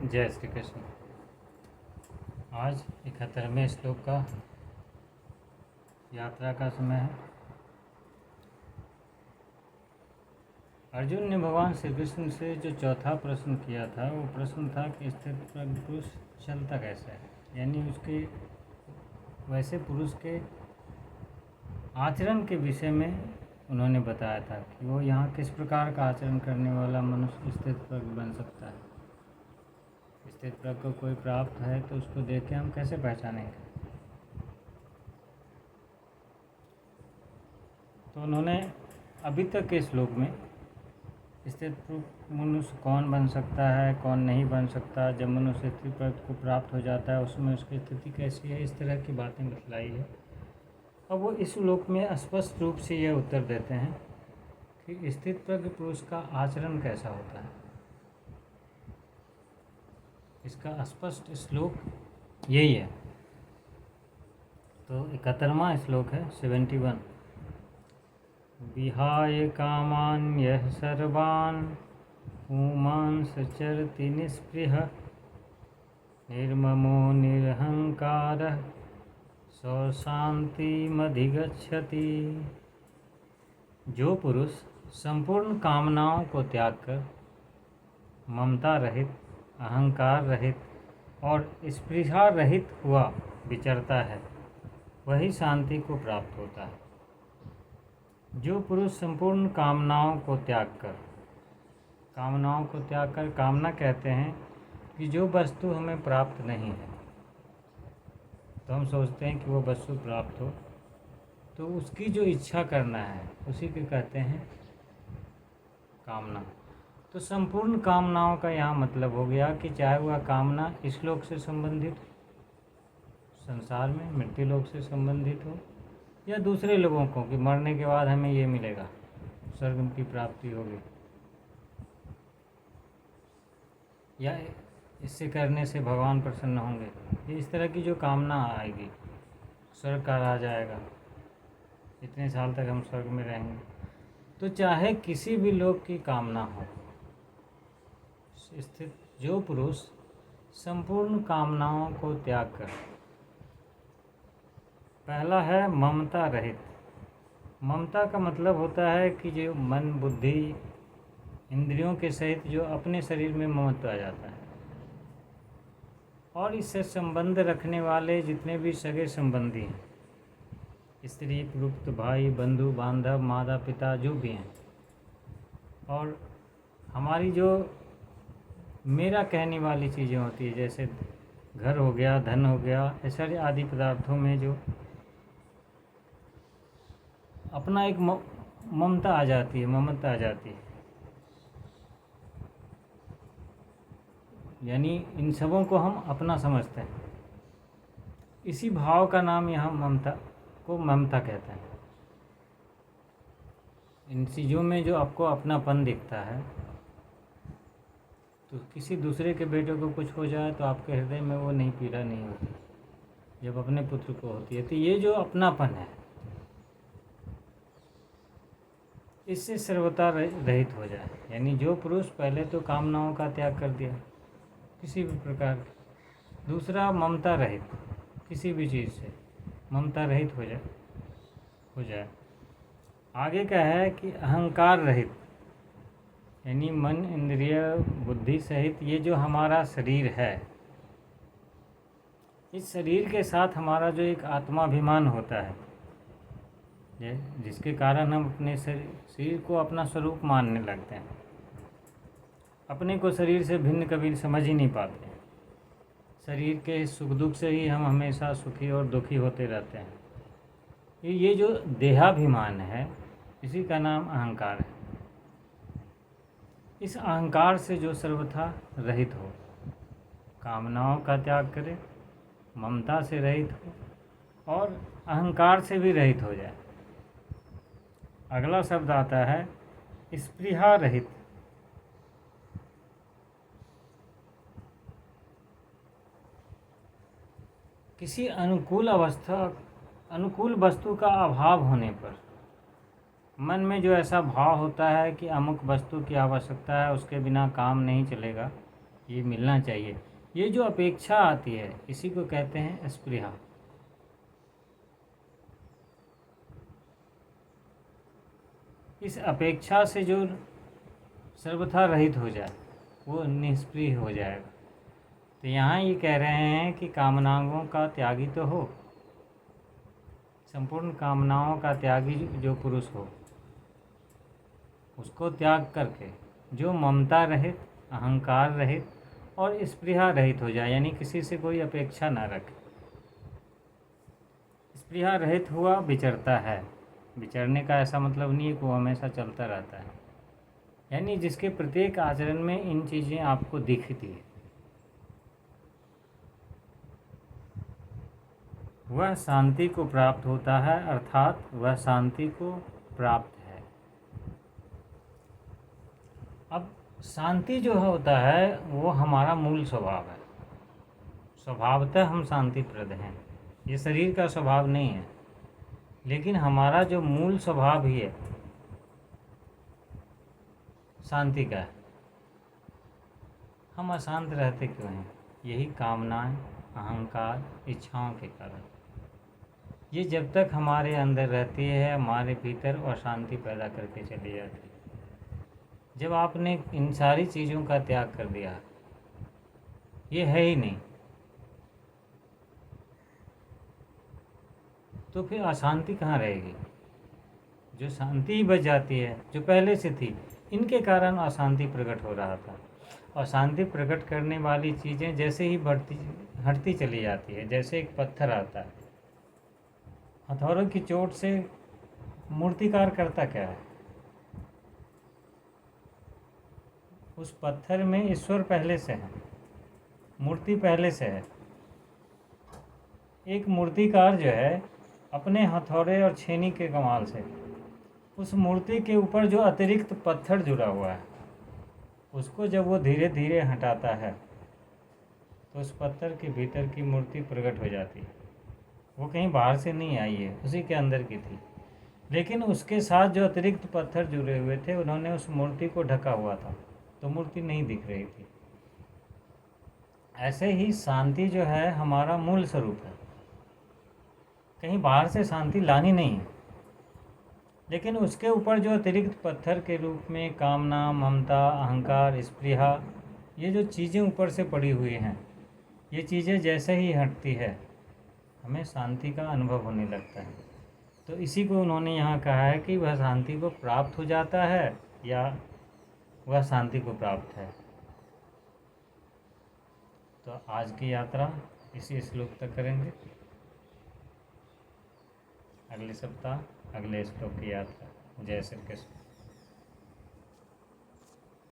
जय श्री कृष्ण। आज 71वें श्लोक का यात्रा का समय है। अर्जुन ने भगवान श्री कृष्ण से जो चौथा प्रश्न किया था वो प्रश्न था कि स्थित प्रज्ञ पुरुष चलता कैसे है, यानी उसके वैसे पुरुष के आचरण के विषय में उन्होंने बताया था कि वो यहाँ किस प्रकार का आचरण करने वाला मनुष्य स्थित प्रज्ञ बन सकता है। स्थित प्रज्ञ को कोई प्राप्त है तो उसको देख के हम कैसे पहचानेंगे। तो उन्होंने अभी तक के श्लोक में स्थित मनुष्य कौन बन सकता है, कौन नहीं बन सकता, जब मनुष्य स्थित प्रज्ञ को प्राप्त हो जाता है उसमें उसकी स्थिति कैसी है, इस तरह की बातें बतलाई है। अब वो इस श्लोक में स्पष्ट रूप से यह उत्तर देते हैं कि स्थित प्रज्ञ पुरुष का आचरण कैसा होता है। इसका स्पष्ट श्लोक यही है। तो 71वां श्लोक है 71। विहाय कामान् यः सर्वान् पुमांस चरति निःस्पृहः निर्ममो निरहंकारः सो शांतिमधिगच्छति। जो पुरुष संपूर्ण कामनाओं को त्याग कर ममता रहित, अहंकार रहित और स्पृहा रहित हुआ विचरता है वही शांति को प्राप्त होता है। जो पुरुष संपूर्ण कामनाओं को त्याग कर, कामना कहते हैं कि जो वस्तु हमें प्राप्त नहीं है तो हम सोचते हैं कि वो वस्तु प्राप्त हो, तो उसकी जो इच्छा करना है उसी को कहते हैं कामना। तो संपूर्ण कामनाओं का यहाँ मतलब हो गया कि चाहे वह कामना इस लोक से संबंधित संसार में मृत्यु लोक से संबंधित हो या दूसरे लोगों को कि मरने के बाद हमें ये मिलेगा, स्वर्ग की प्राप्ति होगी, या इससे करने से भगवान प्रसन्न होंगे, इस तरह की जो कामना आएगी, स्वर्ग का राज आएगा, इतने साल तक हम स्वर्ग में रहेंगे। तो चाहे किसी भी लोक की कामना हो, स्थित जो पुरुष संपूर्ण कामनाओं को त्याग कर, पहला है ममता रहित। ममता का मतलब होता है कि जो मन बुद्धि इंद्रियों के सहित जो अपने शरीर में ममत्व आ जाता है, और इससे संबंध रखने वाले जितने भी सगे संबंधी हैं, स्त्री पुरुष भाई बंधु बांधव माता पिता जो भी हैं, और हमारी जो मेरा कहने वाली चीज़ें होती है जैसे घर हो गया, धन हो गया, ऐसे आदि पदार्थों में जो अपना एक ममता आ जाती है, ममता आ जाती है, यानी इन सबों को हम अपना समझते हैं। इसी भाव का नाम यहाँ ममता कहते हैं। इन चीज़ों में जो आपको अपनापन दिखता है, तो किसी दूसरे के बेटे को कुछ हो जाए तो आपके हृदय में वो नहीं पीड़ा नहीं होती, जब अपने पुत्र को होती है। तो ये जो अपनापन है इससे सर्वथा रहित हो जाए, यानी जो पुरुष पहले तो कामनाओं का त्याग कर दिया किसी भी प्रकार की, दूसरा ममता रहित, किसी भी चीज़ से ममता रहित हो जाए। आगे का है कि अहंकार रहित, यानी मन इंद्रिय बुद्धि सहित ये जो हमारा शरीर है, इस शरीर के साथ हमारा जो एक आत्माभिमान होता है, जिसके कारण हम अपने शरीर को अपना स्वरूप मानने लगते हैं, अपने को शरीर से भिन्न कभी समझ ही नहीं पाते। शरीर के सुख दुख से ही हम हमेशा सुखी और दुखी होते रहते हैं। ये जो देहाभिमान है इसी का नाम अहंकार है। इस अहंकार से जो सर्वथा रहित हो, कामनाओं का त्याग करे, ममता से रहित हो और अहंकार से भी रहित हो जाए। अगला शब्द आता है स्पृहा रहित। किसी अनुकूल वस्तु का अभाव होने पर मन में जो ऐसा भाव होता है कि अमुक वस्तु की आवश्यकता है, उसके बिना काम नहीं चलेगा, ये मिलना चाहिए। ये जो अपेक्षा आती है इसी को कहते हैं स्पृहा। इस अपेक्षा से जो सर्वथा रहित हो जाए वो निष्प्रिय हो जाएगा। तो यहाँ ये कह रहे हैं कि कामनाओं का त्यागी तो हो, संपूर्ण कामनाओं का त्यागी जो पुरुष हो उसको त्याग करके जो ममता रहित, अहंकार रहित और स्पृहा रहित हो जाए, यानी किसी से कोई अपेक्षा ना रखे। स्पृहा रहित हुआ विचरता है। विचरने का ऐसा मतलब नहीं है कि वो हमेशा चलता रहता है, यानी जिसके प्रत्येक आचरण में इन चीज़ें आपको दिखती है वह शांति को प्राप्त होता है, अर्थात वह शांति को प्राप्त है। अब शांति जो होता है वो हमारा मूल स्वभाव है। स्वभावतः हम शांतिप्रद हैं, ये शरीर का स्वभाव नहीं है, लेकिन हमारा जो मूल स्वभाव ही है शांति का है। हम अशांत रहते क्यों हैं? यही कामनाएं, अहंकार, इच्छाओं के कारण। ये जब तक हमारे अंदर रहती है हमारे भीतर अशांति पैदा करके चली जाती है। जब आपने इन सारी चीज़ों का त्याग कर दिया, ये है ही नहीं, तो फिर अशांति कहाँ रहेगी? जो शांति ही बच जाती है जो पहले से थी, इनके कारण अशांति प्रकट हो रहा था। अशांति प्रकट करने वाली चीज़ें जैसे ही हटती चली जाती है, जैसे एक पत्थर आता है, हथौड़ों की चोट से मूर्तिकार करता क्या है? उस पत्थर में ईश्वर पहले से है, मूर्ति पहले से है। एक मूर्तिकार जो है अपने हथौड़े और छेनी के कमाल से उस मूर्ति के ऊपर जो अतिरिक्त पत्थर जुड़ा हुआ है उसको जब वो धीरे धीरे हटाता है तो उस पत्थर के भीतर की मूर्ति प्रकट हो जाती है। वो कहीं बाहर से नहीं आई है, उसी के अंदर की थी, लेकिन उसके साथ जो अतिरिक्त पत्थर जुड़े हुए थे उन्होंने उस मूर्ति को ढका हुआ था, तो मूर्ति नहीं दिख रही थी। ऐसे ही शांति जो है हमारा मूल स्वरूप है, कहीं बाहर से शांति लानी नहीं है, लेकिन उसके ऊपर जो अतिरिक्त पत्थर के रूप में कामना, ममता, अहंकार, स्पृहा, ये जो चीज़ें ऊपर से पड़ी हुई हैं, ये चीज़ें जैसे ही हटती है हमें शांति का अनुभव होने लगता है। तो इसी को उन्होंने यहाँ कहा है कि वह शांति को प्राप्त हो जाता है या वह शांति को प्राप्त है। तो आज की यात्रा इसी श्लोक तक करेंगे। अगले सप्ताह अगले श्लोक की यात्रा। जय श्री कृष्ण।